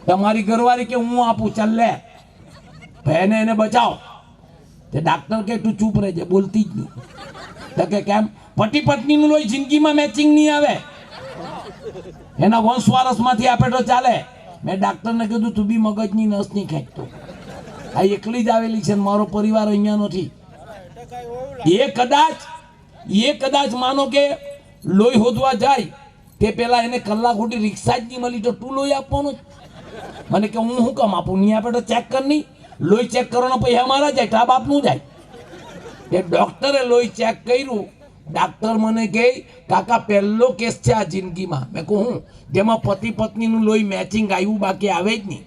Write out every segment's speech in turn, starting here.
તમારી ઘરવાળી કે હું આપું, ચાલ લે ભાઈને એને બચાવ. તે ડાક્ટર કે તું ચૂપ રહેજે, બોલતી જ નહીં. તો કે કેમ? પતિ પત્નીનું લોહી જિંદગીમાં મેચિંગ નહીં આવે, એના વંશ વારસમાંથી આપે તો ચાલે. મેં ડાક્ટરને કીધું તું બી મગજની નસ નહીં ખેંચતો, આ એકલી જ આવેલી છે, મારો પરિવાર અહીંયા નથી. એ કદાચ માનો કે લોહી હોદવા જાય તે પેલા એને કલાક સુધી રિક્ષા જ નહીં મળી તો તું લોહી આપવાનું? મને કે હું શું કામ આપું? નહીં આપે તો ચેક કર. નહીં, લોહી ચેક કરવાનો પૈસા મારા જાય, તા બાપનું જાય. એ ડોક્ટરે લોહી ચેક કર્યું. ડાક્ટર મને કહે કાકા પહેલો કેસ છે આ જિંદગીમાં. મેં કહું હું? જેમાં પતિ પત્નીનું લોહી મેચિંગ આવ્યું, બાકી આવે જ નહીં.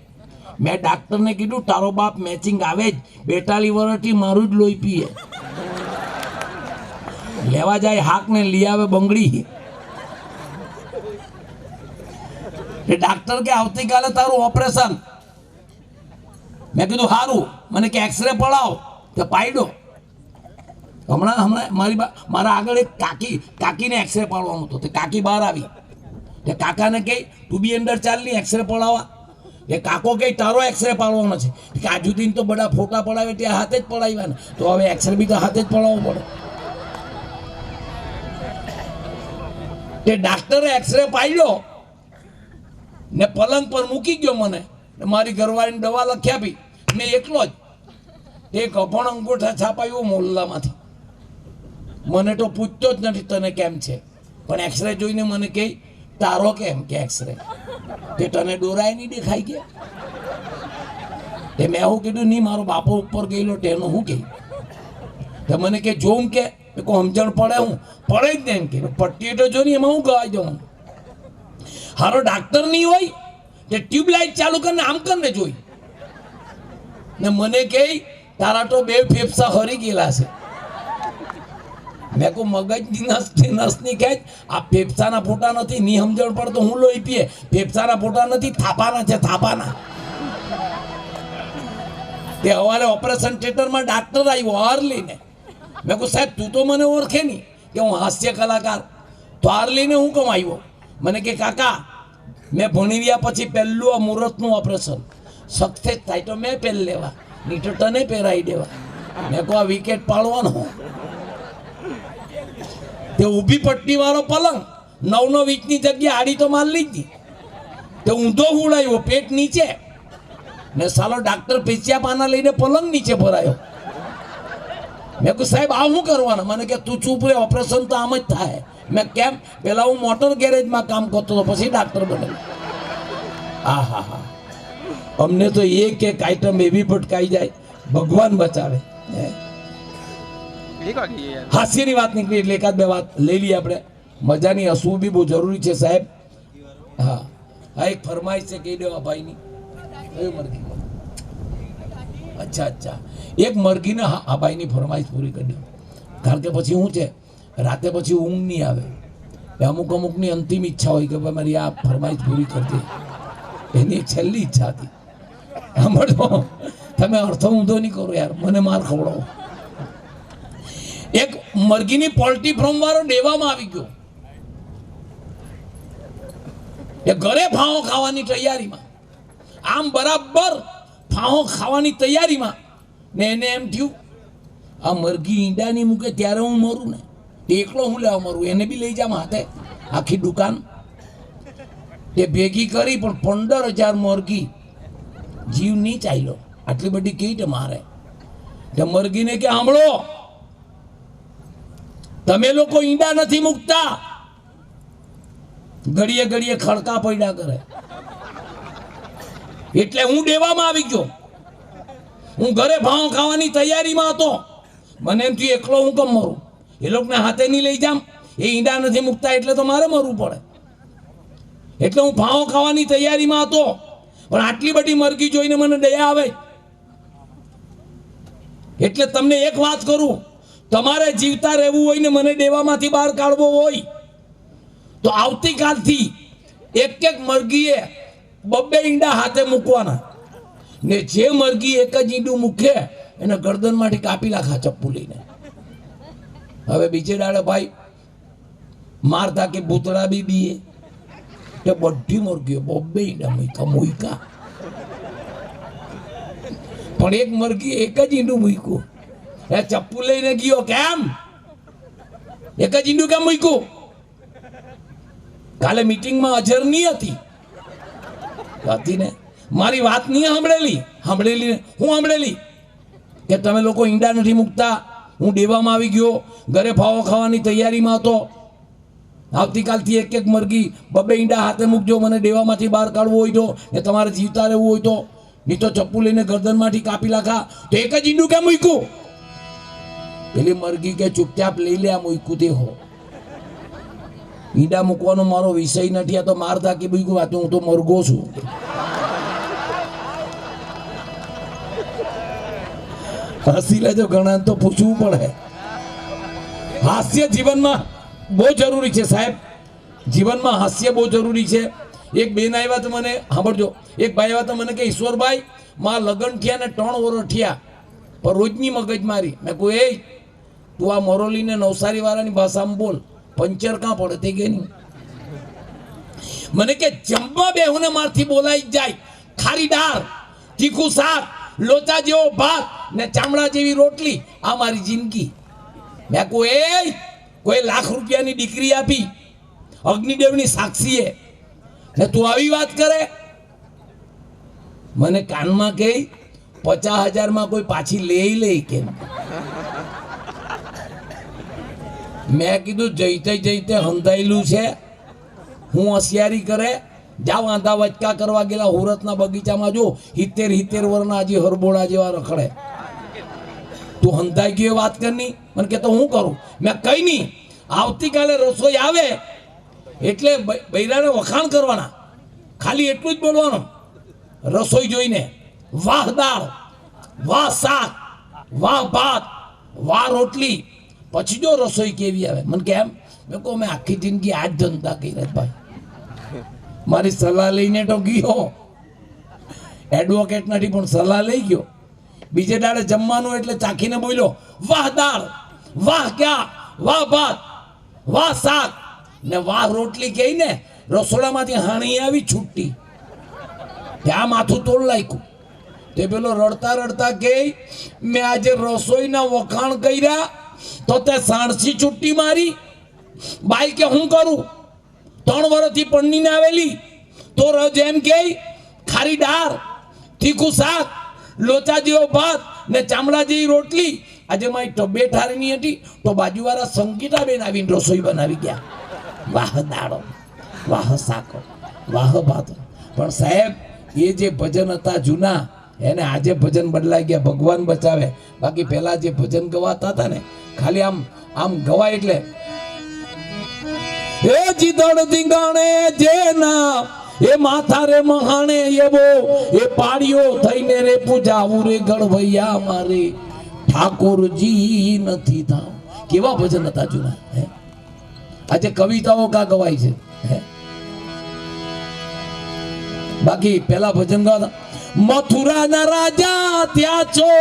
મેં ડાક્ટરને કીધું તારો બાપ મેચિંગ આવે જ, 42 વર્ષથી મારું જ લોહી પીએ. લેવા જાય હાક ને લઈ આવે બંગડી. એ ડાક્ટર કે આવતીકાલે તારું ઓપરેશન. મેં કીધું સારું. મને કે એક્સરે પડાવો. તો પાડ્યો. હમણાં મારા આગળ એક કાકીને એક્સરે પાડવાનું હતું. તે કાકી બહાર આવી. તે કાકાને કહે તું બી અંદર ચાલ ની એક્સરે પડાવવા. એ કાકો કહે તારો એક્સરે પાડવાનો છે. કે આજુ દિન તો બધા ફોટા પડાવે ત્યાં હાથે જ પડાવ્યા ને, તો હવે એક્સરે બી તો હાથે જ પડાવવો પડે. તે ડાક્ટરે એક્સરે પાડ્યો ને પલંગ પર મૂકી ગયો. મને મારી ઘરવાળીને દવા લખી આપી. મેં એકલો જ એક અભણ અંગૂઠા છાપાયો મોહલ્લામાંથી. મને તો પૂછતો જ નથી તને કેમ છે, પણ એક્સરે જોઈને મને કહે તારો કેમ કે એક્સરે તે તને દોરાય નહીં દેખાઈ ગયા. તે મેં એવું કીધું નહીં, મારો બાપો ઉપર ગયેલો તેનું શું કહે. તો મને કે જોઉં કે સમજણ પડે? હું પડે જ ને એમ કે પટ્ટી તો જો ને એમાં હું ગવાઈ જવાનું. હારો ડાક્ટર નહીં હોય તે ટ્યુબલાઇટ ચાલુ કરીને આમ કરીને જોઈ ને મને કહે તારા તો 2 ફેફસા હરી ગયેલા છે. મેં કહું મગજની નસની ખેંચ, આ ફેફસાના ફોટા નથી. ની સમજણ પડતો હું લોહી પીએ. ફેફસાના ફોટા નથી, થાપાના છે, થાપાના. તે સવારે ઓપરેશન થિયેટરમાં ડાક્ટર આવ્યો હાર લઈને. મેં કહું સાહેબ તું તો મને ઓળખે નહીં કે હું હાસ્ય કલાકાર, તો હાર લઈને હું કેમ આવ્યો? મને કે કાકા મેં ભણી રહ્યા પછી પહેલું આ મુહૂર્તનું ઓપરેશન સક્સેસ થાય તો મેં પહેલ લેવા, નહીં તો તને પહેરાવી દેવા. મેં કહું આ વિકેટ પાડવાનો. તે ઊભી પટ્ટી વાળો પલંગ 9 વીકની જગ્યા આડી તો માર લીધી. તે ઊંધો ઉડાવ્યો પેટ નીચે ને સાલો ડાક્ટર પેચિયા પાના લઈને પલંગ નીચે ભરાયો. મેં કહું સાહેબ આ શું કરવાના? મને કે તું ચૂપ રે, ઓપરેશન તો આમ જ થાય. મેં કેમ? પેલા હું મોટર ગેરેજમાં કામ કરતો હતો, પછી ડાક્ટર બનેલો. હા હા હા, અમને તો એક આઈટમ એવી પટકાઈ જાય, ભગવાન બચાવે. હાસ્યની વાત નીકળી એટલે એકાદ બે વાત લઈ લઈએ આપણે. મજાની હસવું બી બહુ જરૂરી છે સાહેબ. હા હા, એક ફરમાઈશ છે કહી દેવા ભાઈની. મરઘી? અચ્છા, એક મરઘીને આ ભાઈની ફરમાઈશ પૂરી કરી દો. કારણ કે પછી શું છે, રાતે પછી ઊંઘ નહીં આવે. અમુકની અંતિમ ઈચ્છા હોય કે ભાઈ મારી આ ફરમાઈશ પૂરી કરતી. એની છેલ્લી ઈચ્છા હતી. સાંભળો, તમે અર્થો ઊંધો નહીં કરો યાર, મને માર ખવડાવો. એક મરઘીની પોલ્ટ્રી ફાર્મ વાળો દેવામાં આવી ગયો. એ ઘરે ફાંવો ખાવાની તૈયારીમાં, આમ બરાબર ફાંવો ખાવાની તૈયારીમાં, ને એને એમ થયું આ મરઘી ઈંડાની મૂકે ત્યારે હું મરું ને, એકલો હું લેવા મરું, એને બી લઈ જામ હાથે. આખી દુકાન તે ભેગી કરી પણ 15,000 મરઘી જીવ નહીં ચાલ્યો. આટલી બધી કઈ રીતે મારે? તે મરઘીને કે સાંભળો, તમે લોકો ઈંડા નથી મૂકતા, ઘડીએ ઘડીએ ખડકા પડ્યા કરે. એટલે હું દેવામાં આવી ગયો. હું ઘરે ભાવ ખાવાની તૈયારીમાં હતો. મને એમ થયું એકલો હું કેમ મરું? એ લોકોને હાથે નહીં લઈ જામ, એ ઈંડા નથી મૂકતા એટલે તો મારે મરવું પડે. એટલે હું ભાવ ખાવાની તૈયારીમાં હતો. પણ આટલી બધી મરઘી જોઈને મને દયા આવે. એટલે તમને એક વાત કરું, તમારે જીવતા રહેવું હોય ને મને દેવામાંથી બહાર કાઢવો હોય તો આવતીકાલથી એક મરઘીએ 2 ઈંડા હાથે મૂકવાના, ને જે મરઘી એક જ ઈંડું મૂકે એને ગરદનમાંથી કાપી નાખા ચપ્પુ લઈને. હવે બીજે દાડે ભાઈ મારતા કે ભૂતળા બી બીએ, તે બધી મરઘીઓ 2 ઈંડા મૂક્યા. પણ એક મરઘી એક જ ઈંડું મૂક્યું. એ ચપ્પુ લઈને ગયો, કેમ એક જ ઈંડું કેમ મૂક્યું? કાલે મીટિંગમાં હાજર નહીં હતી ને, મારી વાત નહીં સાંભળેલી હું સાંભળેલી કે તમે લોકો ઈંડા નથી મૂકતા. હું ડેવામાં આવી ગયો, ઘરે ફાવો ખાવાની તૈયારીમાં હતો. આવતીકાલથી એક એક મરઘી બબે ઈંડા હાથે મૂકજો, મને ડેવામાંથી બહાર કાઢવું હોય તો, ને તમારે જીવતા રહેવું હોય તો, નહીં તો ચપ્પુ લઈને ગરદનમાંથી કાપી નાખા. તો એક જ ઈંડું કેમ મૂક્યું? પેલી મરઘી કે ચૂપચાપ લઈ લે, આ મૂક્યું તે હો. ઈંડા મૂકવાનો મારો વિષય નથી, આ તો માર થાકી મૂક્યું, આ તો હું તો મરઘો છું. હસી લેજો, ઘણા તો પૂછવું પડે. હાસ્ય જીવનમાં બહુ જરૂરી છે સાહેબ, જીવનમાં હાસ્ય બહુ જરૂરી છે. એક બેન આવ્યા તો મને સાંભળજો, એક ભાઈ આવ્યા તો મને કે ઈશ્વરભાઈ માં લગ્ન થયા ને 3 વર્ષ થયા, પણ રોજની મગજ મારી. મેં કહું એ તું આ મોરોલી ને નવસારી વાળાની ભાષામાં બોલ, પંચર કાં પડે તે કે નહીં. મને કે જમવા બેહુને મારથી બોલાઈ જાય, ખારી દાળ, તીખું શાક, લોચા જેવો ભાત ને ચામડા જેવી રોટલી, આ મારી જિંદગી. મેં કહું એ કોઈ લાખ રૂપિયાની દીકરી આપી, અગ્નિદેવની સાક્ષીએ, ને તું આવી વાત કરે? મને કાનમાં કહી 50,000 કોઈ પાછી લે કે? મેં કીધું જઈતે હંધાયેલું છે, હું હોશિયારી કરે. જા વાંધા વચકા કરવા ગયેલા હુરતના બગીચામાં જો 70 વર્ષના હજી હરબોડા જેવા રખડે. તું હંધાઈ ગયો વાત કરની? મને કે તો હું કરું? મેં કઈ નહીં, આવતીકાલે રસોઈ આવે એટલે બૈરાને વખાણ કરવાના, ખાલી એટલું જ બોલવાનું રસોઈ જોઈને, વાહ દાળ, વાહ શાક, વાહ ભાત, વાહ રોટલી. પછી જો રસોઈ કેવી આવે. મને કેમ? મેં કહું મેં આખી જિંદગી આ જ ધંધા કર્યા ભાઈ, મારી સલાહ લઈને તો ગયો, એડવોકેટ નથી પણ સલાહ લઈ ગયો. બીજે દાડે જમવાનું એટલે ચાખીને બોલ્યો વાહ દાળ, વાહ ક્યાં, વાહ ભાત, વાહ શાક ને વાહ રોટલી કહીને રસોડામાંથી હાણી આવી છૂટી. ત્યાં માથું તોડ લાગ્યું. તે પેલો રડતા રડતા કે મેં આજે રસોઈના વખાણ કર્યા તો તે સાણસી છુટ્ટી મારી. બાઈ કે હું કરું? 3 વર્ષથી પણનીને આવેલી તો રજ એમ કે ખારી દાળ, તીખું શાક, લોચા જેવો ભાત ને ચામડા જેવી રોટલી. આજે મારી તબિયત હારી નહીં હતી તો બાજુવાળા સંગીતાબેન આવીને રસોઈ બનાવી ગયા. વાહ દાળો, વાહ શાકો, વાહ ભાત. પણ સાહેબ એ જે ભજન હતા જૂના, એને આજે ભજન બદલાઈ ગયા, ભગવાન બચાવે. બાકી પહેલા જે ભજન ગવાતા હતા ને, ખાલી આમ ગવાય એટલે એ જીદળ ધીંગાણે જેના એ માથા રે મહાણે એવો એ પાડ્યો થઈને રે પૂજાવું રે ગણવૈયા મારે ઠાકોરજી નથી થાવ. કેવા ભજન હતા જૂના. આજે કવિતાઓ કા ગવાય છે. બાકી પેલા ભજન ગાતા મથુરાના રાજા ત્યાં છો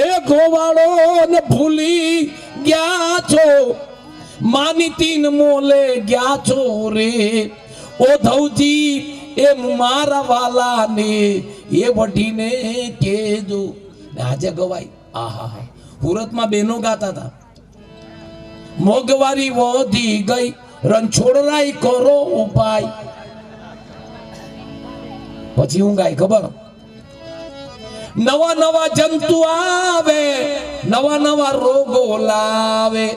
એ ગોવાળો ને ભૂલી ગયા છો, માનીતીન મોલે ગયા છો રે ઓ ધવજી એ મારા વાલા ને એ વઢીને કેજો. આજે ગવાય. આહા, સુરતમાં બહેનો ગાતા હતા મોંઘવારી વધી ગઈ રણછોડરાય કરો ઉપાય. પછી હું ગાય ખબર? નવા નવા જંતુ આવે, નવા નવા રોગો લાવે,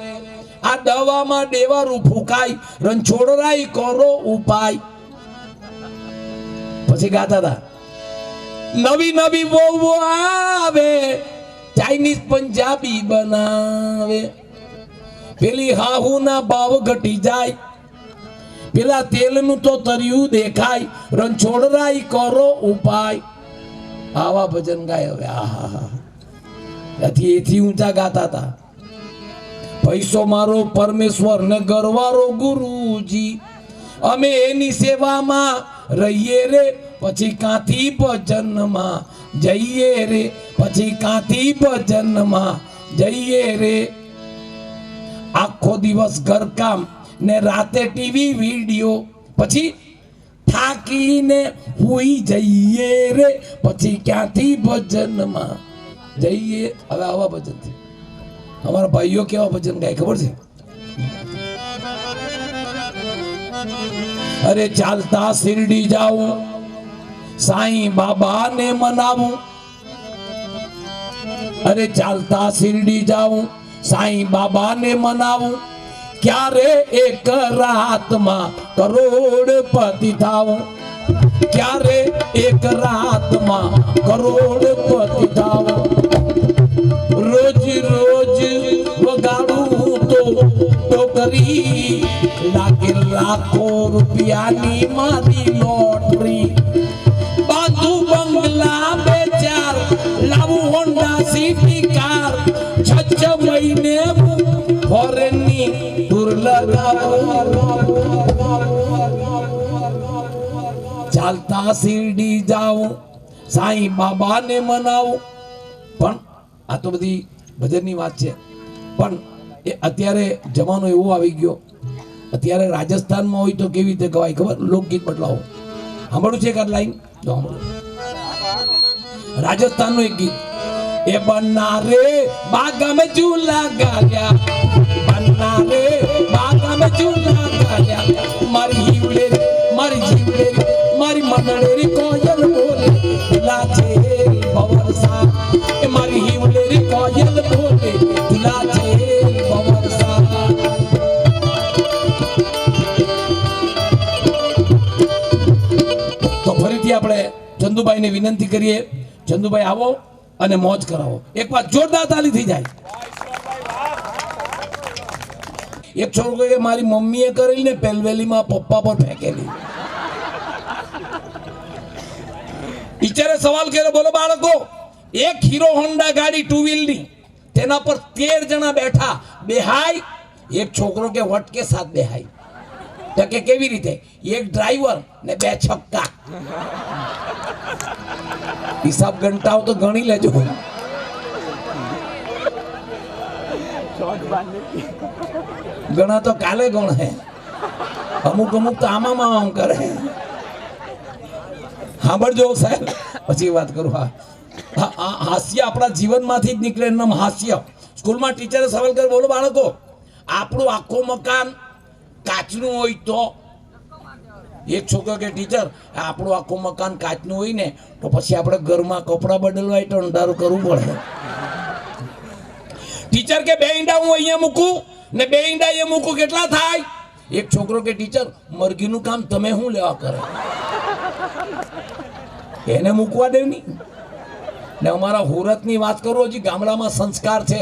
આ દવામાં દેવારું ફૂકાય રણછોડરાય કરો ઉપાય. પછી ગાતા હતા નવી નવી વહુ આવે, ચાઇનીઝ પંજાબી બનાવે, પેલી હાહુના ભાવ ઘટી જાય, પેલા તેલનું તો તર્યું દેખાય રણછોડરાય કરો ઉપાય. આવા ભજન ગાય. હવે આહા, એથી ઊંચા ગાતા હતા પૈસો મારો પરમેશ્વર ને ગરવારો ગુરુજી, અમે એની સેવામાં રહીએ રે પછી કાંથી ભજનમાં જઈએ રે, પછી કાંથી ભજનમાં જઈએ રે. આખો દિવસ ઘરકામ ને રાતે ટીવી વિડિયો, પછી થાકીને હુઈ જઈએ રે પછી ક્યાંથી ભજનમાં જઈએ. હવે આવા ભજન છે અમારા ભાઈઓ, કેવા ભજન ગાય ખબર છે? અરે ચાલતા શિરડી જાઉં, સાईं बाबा ने मनाऊं. अरे चालता शिरडी जाऊं, साईं बाबा ने मनाऊं. क्यारे एक रात में करोड़पति थाऊं. क्यारे एक रात में करोड़पति थाऊं. रोज रोज वगाड़ू तो करी लागे लाखों रुपया नी मारी लॉटरी. बांधू बंगला बेचार लावू होंडा सिटी कार. 6 महीने फॉरेननी दूर ચાલતા શિરડી જાઉં, સાईं બાબા ને મનાવું. પણ આ તો બધી ભજનની વાત છે. પણ એ અત્યારે જમાનો એવો આવી ગયો, અત્યારે રાજસ્થાનમાં હોય તો કેવી રીતે ગવાય ખબર? લોકગીત બદલાવો. સાંભળ્યું છે એક લાઈન? राजस्थान નું એક ગીત, એ બન્ના રે બાગા મે ઝૂલા ગાયા, બન્ના રે બાગા મે ઝૂલા ગાયા. મારી હિવલે મારી જીવલે મારી મંડળેરી કોયલ બોલે લાજે બવરસા. એ મારી હિવલે કોયલ બોલે લાજે બવરસા. તો ફરીથી આપણે ચંદુભાઈ ને વિનંતી કરીએ, ચંદુભાઈ આવો અને મોજ કરાવો. એક વાર જોરદાર તાલી થઈ જાય. એક છોકરો કે મારી મમ્મીએ કરેલી ને પેલવેલીમાં પપ્પા પર ફેંકેલી. ટીચરે સવાલ કર્યો, બોલો બાળકો, એક હીરો હોન્ડા ગાડી 2 વ્હીલની, તેના પર 13 જણા બેઠા, બેહાય? એક છોકરો કે વટકે 7 બેહાય. તો કે કેવી રીતે? એક ડ્રાઈવર ને 2 છક્કા. હિસાબ ઘંટાઓ તો ગણી લેજો. ગણા તો કાલે ગણે, અમુક અમુક તો આમાં આમ કરે. સાંભળજો સાહેબ, પછી વાત કરું. હા, હાસ્ય આપણા જીવનમાંથી જ નીકળે, એમ હાસ્ય. સ્કૂલમાં ટીચરે સવાલ કર્યો, બોલો બાળકો, આપણું આખું મકાન કાચનું હોય તો? એક છોકરો કે ટીચર, આપણું આખું મકાન કાચનું હોય ને તો પછી આપણે ઘરમાં કપડાં બદલવા હોય તો અંધારું કરવું પડે. ટીચર કે 2 ઈંડા હું અહીંયા મૂકું ને 2 ઈંડા અહીંયા મૂકું, કેટલા થાય? એક છોકરો કે ટીચર, મરઘીનું કામ તમે શું લેવા કરે? એને મૂકવા દેવ નહીં ને. અમારા હુરતની વાત કરું, હજી ગામડામાં સંસ્કાર છે,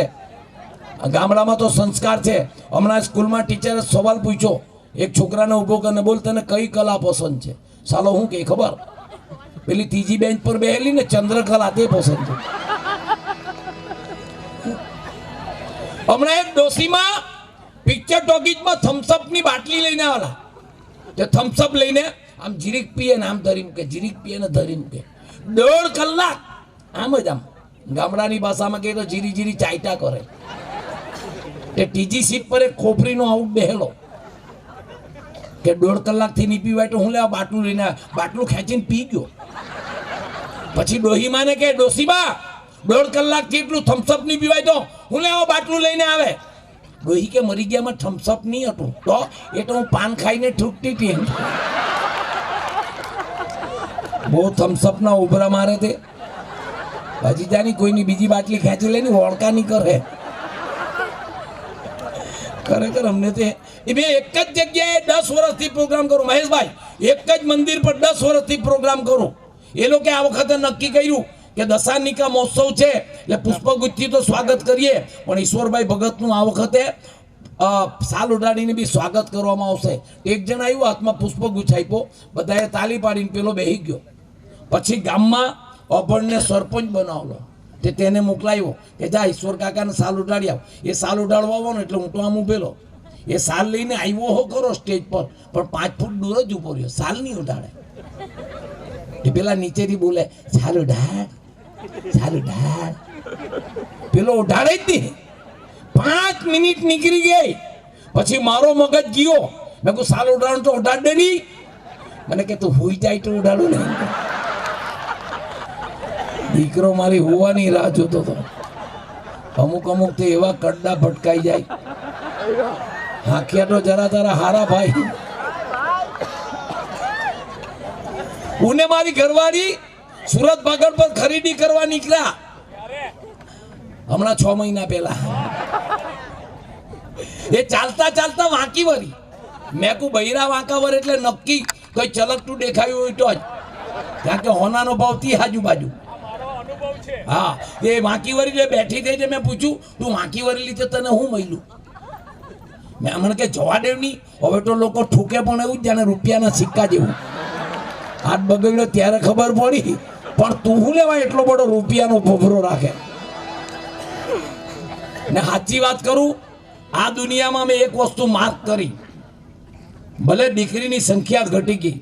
ગામડામાં તો સંસ્કાર છે. હમણાં સ્કૂલમાં ટીચરે સવાલ પૂછ્યો, એક છોકરાને ઉભો કરીને, બોલ તને કઈ કલા પસંદ છે? સાલો હું કે ખબર? પેલી ત્રીજી બેન્ચ પર બેહેલી ને ચંદ્રકલા, તે પસંદ છે. હમણાં એક ડોસીમાં પિક્ચર ટોકીજમાં થમ્સઅપ ની બાટલી લઈને આવેલા. તે થમ્સઅપ લઈને આમ જીરીક પીએ ને આમ ધરી મૂકે, જીરીક પીએ ને ધરી મૂકે. 1.5 કલાક આમ જ, આમ ગામડાની ભાષામાં કહે તો જીરી જીરી ચાઈટા કરે. તે ત્રીજી સીટ પર એક ખોપરીનો આઉટ બેહેલો કે 1.5 કલાકથી નહીં પીવાય તો હું લેવા બાટલું લઈને, બાટલું ખેંચીને પી ગયો. પછી ડોહીમાં ને કે, ડોસીમાં 1.5 કલાકથી એટલું થમ્સઅપ નહીં પીવાય તો હું લેવા બાટલું લઈને આવે. ડોહી કે મરી ગયામાં થમ્સઅપ નહીં હતું તો એ તો હું પાન ખાઈને ઠૂકતી હતી. બહુ થમ્સઅપ ના ઉભરા મારે તે હજી જાની કોઈની બીજી બાટલી ખેંચી લઈને વળકા નહીં કરે. ખરેખર અમને તે મેં એક જ જગ્યાએ 10 વર્ષથી પ્રોગ્રામ કરું મહેશભાઈ, એક જ મંદિર પર 10 વર્ષથી પ્રોગ્રામ કરું. એ લોકો આ વખતે નક્કી કર્યું કે દશાનિકા મહોત્સવ છે એટલે પુષ્પગુચ્છથી તો સ્વાગત કરીએ, પણ ઈશ્વરભાઈ ભગતનું આ વખતે સાલ ઉડાડીને બી સ્વાગત કરવામાં આવશે. એક જણ આવ્યું, હાથમાં પુષ્પગુચ્છ આપ્યો, બધાએ તાલી પાડીને પેલો બેસી ગયો. પછી ગામમાં અભણને સરપંચ બનાવલો, તેને મોકલાવ્યો કે જા ઈશ્વર કાકાને સાલ ઉડાડી આવ. એ સાલ ઉડાડવા આવવાનો એટલે હું તો આમ ઉભેલો. એ સાલ લઈને આવ્યો હો કરો સ્ટેજ પર, પણ 5 ફૂટ દૂર જ ઉભો રહ્યો, સાલ નહીં ઉડાડે. એ પેલા નીચેથી બોલે, સાલ ઉડાડ, સાલ ઉડાડ. પેલો ઉડાડે જ નહીં. 5 મિનિટ નીકળી ગઈ. પછી મારો મગજ ગયો, મેં કહું સાલ ઉડાડવાનું તો ઉડાડ દે નહીં. મને કે તું હુઈ જાય તો ઉડાડું ને. દીકરો મારી હોવાની રાહ જોતો હતો. અમુક અમુક તો એવા કડડા ભટકાઈ જાય. હાંખ્યા તો જરા તારા હારા ભાઈ. હું ને મારી ઘરવાળી સુરત ભાગળ પર ખરીદી કરવા નીકળ્યા હમણાં 6 મહિના પહેલા. એ ચાલતા ચાલતા વાંકી વળી. મેં કહું બૈરા વાંકાવર એટલે નક્કી કઈ ચલકતું દેખાયું હોય તો જ, કારણ કે હોનાનો ભાવ થી આજુબાજુ. હા, એ વાંકી વળી બેઠી થઈ છે. મેં પૂછ્યું તું વાંકી વળેલી છે, તને હું મળ્યું? મેં મને કે જવા દેવની. હવે તો લોકો ઠૂકે પણ એવું જ જાણે રૂપિયાના સિક્કા જેવું. હાથ બગડ્યો ત્યારે ખબર પડી, પણ તું શું લેવા એટલો બધો રૂપિયાનો ફોફરો રાખે? ને સાચી વાત કરું, આ દુનિયામાં મેં એક વસ્તુ માર્ક કરી, ભલે દીકરીની સંખ્યા ઘટી ગઈ,